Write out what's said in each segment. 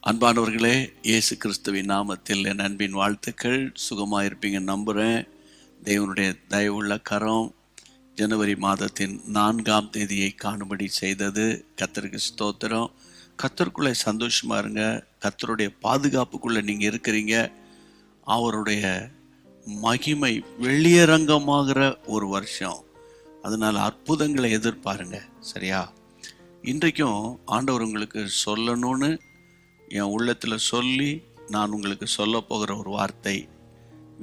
அன்பானவர்களே, இயேசு கிறிஸ்துவின் நாமத்தில் என் அன்பின் வாழ்த்துக்கள். சுகமாயிருப்பீங்க நம்புகிறேன். தேவனுடைய தயவுள்ள கரம் ஜனவரி மாதத்தின் 4ஆம் தேதியை காணும்படி செய்தது. கர்த்தருக்கு ஸ்தோத்திரம். கர்த்தருக்குள்ளே சந்தோஷமா இருங்க. கர்த்தருடைய பாதுகாப்புக்குள்ளே நீங்கள் இருக்கிறீங்க. அவருடைய மகிமை வெளியரங்கமாகிற ஒரு வருஷம். அதனால் அற்புதங்களை எதிர்பாருங்க. சரியா? இன்றைக்கும் ஆண்டவர் உங்களுக்கு சொல்லணும்னு என் உள்ளத்தில் சொல்லி நான் உங்களுக்கு சொல்ல போகிற ஒரு வார்த்தை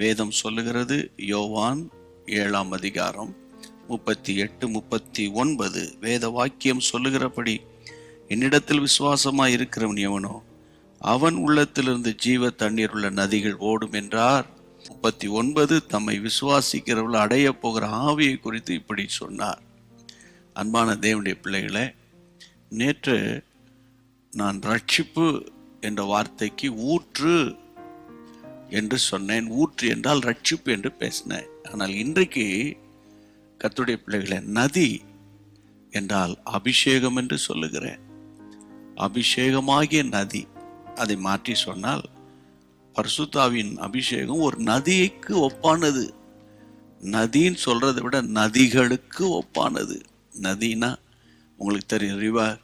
வேதம் சொல்லுகிறது. யோவான் 7ஆம் அதிகாரம் 38-39 வேத வாக்கியம் சொல்லுகிறபடி, என்னிடத்தில் விசுவாசமாய் இருக்கிறவன் எவனோ அவன் உள்ளத்திலிருந்து ஜீவ தண்ணீர் உள்ள நதிகள் ஓடும் என்றார். 39 தம்மை விசுவாசிக்கிறவர்கள் அடைய போகிற ஆவியை குறித்து இப்படி சொன்னார். அன்பான தேவனுடைய பிள்ளைகளே, நேற்று நான் ரட்சிப்பு என்ற வார்த்தைக்கு ஊற்று என்று சொன்னேன். ஊற்று என்றால் ரட்சிப்பு என்று பேசினேன். ஆனால் இன்றைக்கு கர்த்தருடைய பிள்ளைகளே, நதி என்றால் அபிஷேகம் என்று சொல்லுகிறேன். அபிஷேகமாகிய நதி. அதை மாற்றி சொன்னால் பரிசுத்தாவின் அபிஷேகம் ஒரு நதிக்கு ஒப்பானது. நதின்னு சொல்றதை விட நதிகளுக்கு ஒப்பானது. நதினா உங்களுக்கு தெரியும், ரிவர்,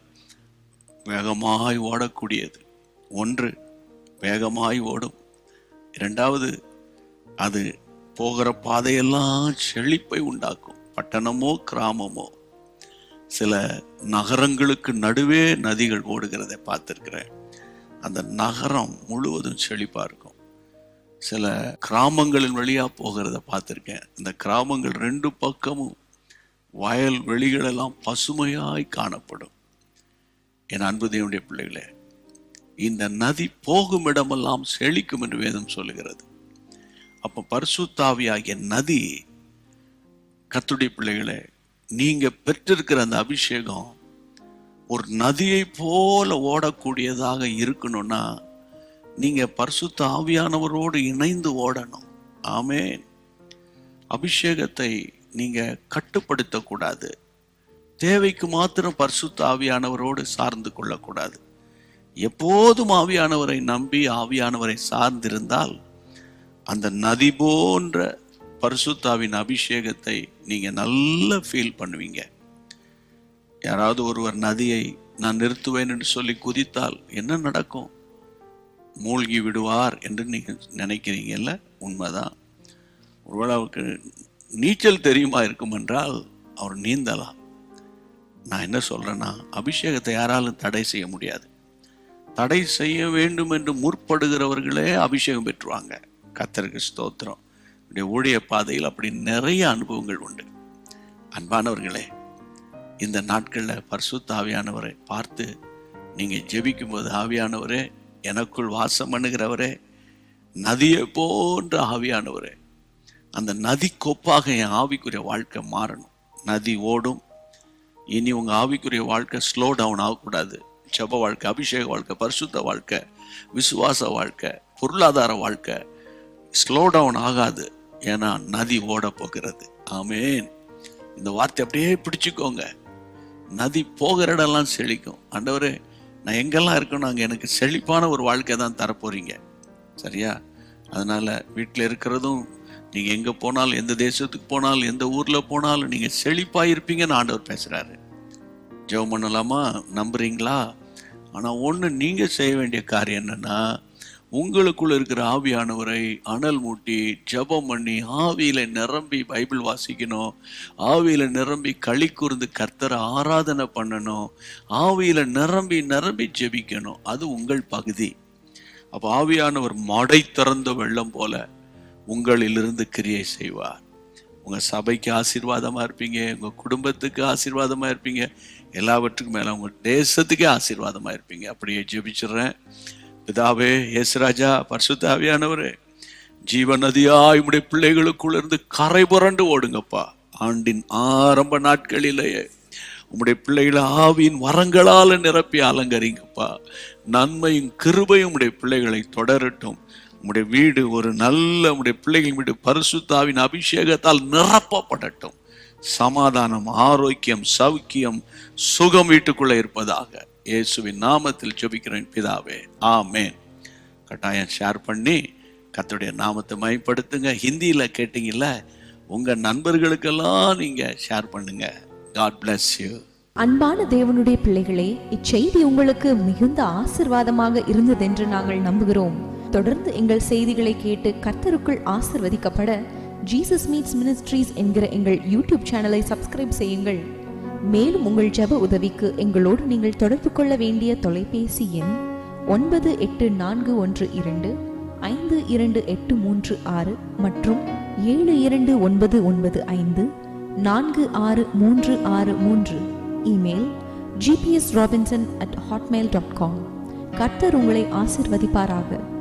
வேகமாய் ஓடக்கூடியது. ஒன்று, வேகமாய் ஓடும். இரண்டாவது, அது போகிற பாதையெல்லாம் செழிப்பை உண்டாக்கும். பட்டணமோ கிராமமோ, சில நகரங்களுக்கு நடுவே நதிகள் ஓடுகிறதை பார்த்துருக்கிறேன். அந்த நகரம் முழுவதும் செழிப்பாக இருக்கும். சில கிராமங்களின் வழியாக போகிறத பார்த்துருக்கேன். அந்த கிராமங்கள் 2 பக்கமும் வயல் வெளிகளெல்லாம் பசுமையாய் காணப்படும். என் அன்பு தேவனுடைய பிள்ளைகளே, இந்த நதி போகும் இடமெல்லாம் செழிக்கும் என்று வேதம் சொல்லுகிறது. அப்போ பரிசுத்தாவியாகிய நதி, கர்த்தருடைய பிள்ளைகளே, நீங்க பெற்றிருக்கிற அந்த அபிஷேகம் ஒரு நதியை போல ஓடக்கூடியதாக இருக்கணும்னா நீங்க பரிசுத்த ஆவியானவரோடு இணைந்து ஓடணும். ஆமென். அபிஷேகத்தை நீங்க கட்டுப்படுத்தக்கூடாது. தேவைக்கு மாத்திரம் பரிசுத்த ஆவியானவரோடு சார்ந்து கொள்ளக்கூடாது. எப்போதும் ஆவியானவரை நம்பி ஆவியானவரை சார்ந்திருந்தால் அந்த நதி போன்ற பரிசுத்தாவின் அபிஷேகத்தை நீங்க நல்லா ஃபீல் பண்ணுவீங்க. யாராவது ஒருவர் நதியை நான் நிறுத்துவேன் என்று சொல்லி குதித்தால் என்ன நடக்கும்? மூழ்கி விடுவார் என்று நீங்க நினைக்கிறீங்கல்ல? உண்மைதான். ஒருவேளை அவருக்கு நீச்சல் தெரியுமா இருக்கும் என்றால் அவர் நீந்தலாம். நான் என்ன சொல்றேன்னா, அபிஷேகத்தை யாராலும் தடை செய்ய முடியாது. தடை செய்ய வேண்டும் என்று முற்படுகிறவர்களே அபிஷேகம் பெற்றுவாங்க. கர்த்தருக்கு ஸ்தோத்திரம். ஊழிய பாதையில் அப்படி நிறைய அனுபவங்கள் உண்டு. அன்பானவர்களே, இந்த நாட்களில் பரிசுத்த ஆவியானவரை பார்த்து நீங்க ஜெபிக்கும் போது, ஆவியானவரே, எனக்குள் வாசம் பண்ணுகிறவரே, நதியை போன்ற ஆவியானவரே, அந்த நதி கோப்பாக என் ஆவிக்குரிய வாழ்க்கை மாறணும். நதி ஓடும். இனி உங்க ஆவிக்குரிய வாழ்க்கை ஸ்லோ டவுன் ஆகக்கூடாது. ஜெப வாழ்க்கை, அபிஷேக வாழ்க்கை, பரிசுத்த வாழ்க்கை, விசுவாச வாழ்க்கை, பொருளாதார வாழ்க்கை ஸ்லோ டவுன் ஆகாது. ஏன்னா நதி ஓட போகிறது. ஆமென். இந்த வார்த்தை அப்படியே பிடிச்சுக்கோங்க. நதி போகிற இடம்லாம் செழிக்கும். ஆண்டவரே, நான் எங்கெல்லாம் இருக்கணும் அங்கே எனக்கு செழிப்பான ஒரு வாழ்க்கை தான் தரப்போறீங்க. சரியா? அதனால வீட்டில் இருக்கிறதும், நீங்க எங்க போனாலும், எந்த தேசத்துக்கு போனாலும், எந்த ஊர்ல போனாலும் நீங்க செழிப்பாயிருப்பீங்கன்னு ஆண்டவர் பேசுறாரு. ஜெபம் பண்ணலாமா? நம்புறீங்களா? ஆனா ஒண்ணு நீங்க செய்ய வேண்டிய காரியம் என்னன்னா, உங்களுக்குள்ள இருக்கிற ஆவியானவரை அனல் மூட்டி ஜெபம் பண்ணி ஆவியில நிரம்பி பைபிள் வாசிக்கணும். ஆவியில நிரம்பி களி கூர்ந்து கர்த்தரை ஆராதனை பண்ணணும். ஆவியில நிரம்பி நிரம்பி ஜெபிக்கணும். அது உங்கள் பகுதி. அப்ப ஆவியானவர் மடை திறந்த வெள்ளம் போல உங்களிலிருந்து கிரியை செய்வார். உங்க சபைக்கு ஆசீர்வாதமா இருப்பீங்க, உங்க குடும்பத்துக்கு ஆசீர்வாதமா இருப்பீங்க, எல்லாவற்றுக்கும் மேல உங்க தேசத்துக்கே ஆசீர்வாதமா இருப்பீங்க. அப்படியே ஜெபிச்சிடுறேன். பிதாவே, இயேசுராஜா, பரிசுத்த ஆவியானவரே, ஜீவ நதியாய் உம்முடைய பிள்ளைகளுக்குள்ள இருந்து கரை புரண்டு ஓடுங்கப்பா. ஆண்டின் ஆரம்ப நாட்களிலேயே உம்முடைய பிள்ளைகளை ஆவியின் வரங்களால நிரப்பி அலங்கரிங்கப்பா. நன்மையும் கிருபையும் உம்முடைய பிள்ளைகளை தொடரட்டும். உம்முடைய வீடு ஒரு நல்ல, உம்முடைய பிள்ளைகள் வீடு பரிசுத்தாவின் அபிஷேகத்தால் நிரப்பப்படட்டும். சமாதானம், ஆரோக்கியம், சௌக்கியம், சுகம் வீட்டுக்குள்ள இருப்பதாக. இயேசுவின் நாமத்தில் ஜெபிக்கிறேன் பிதாவே, ஆமென். கட்டாயம் ஷேர் பண்ணி கர்த்தருடைய நாமத்தை மகிமைப்படுத்துங்க. ஹிந்தியில் கேட்டீங்கல்ல, உங்கள் நண்பர்களுக்கெல்லாம் நீங்கள் ஷேர் பண்ணுங்க. God bless you. அன்பான தேவனுடைய பிள்ளைகளே, இச்செய்தி உங்களுக்கு மிகுந்த ஆசீர்வாதமாக இருந்ததென்று நாங்கள் நம்புகிறோம். தொடர்ந்து எங்கள் செய்திகளை கேட்டு கர்த்தருக்குள் ஆசீர்வதிக்கப்பட ஜீசஸ் மீட்ஸ் மினிஸ்ட்ரீஸ் என்கிற எங்கள் யூடியூப் சேனலை சப்ஸ்கிரைப் செய்யுங்கள். மேலும் உங்கள் ஜெப உதவிக்கு எங்களோடு நீங்கள் தொடர்பு கொள்ள வேண்டிய தொலைபேசி எண் 9841252836 மற்றும் 7299546363. Email gpsrobinson@hotmail.com. கர்த்தர் உங்களை ஆசீர்வதிப்பாராக.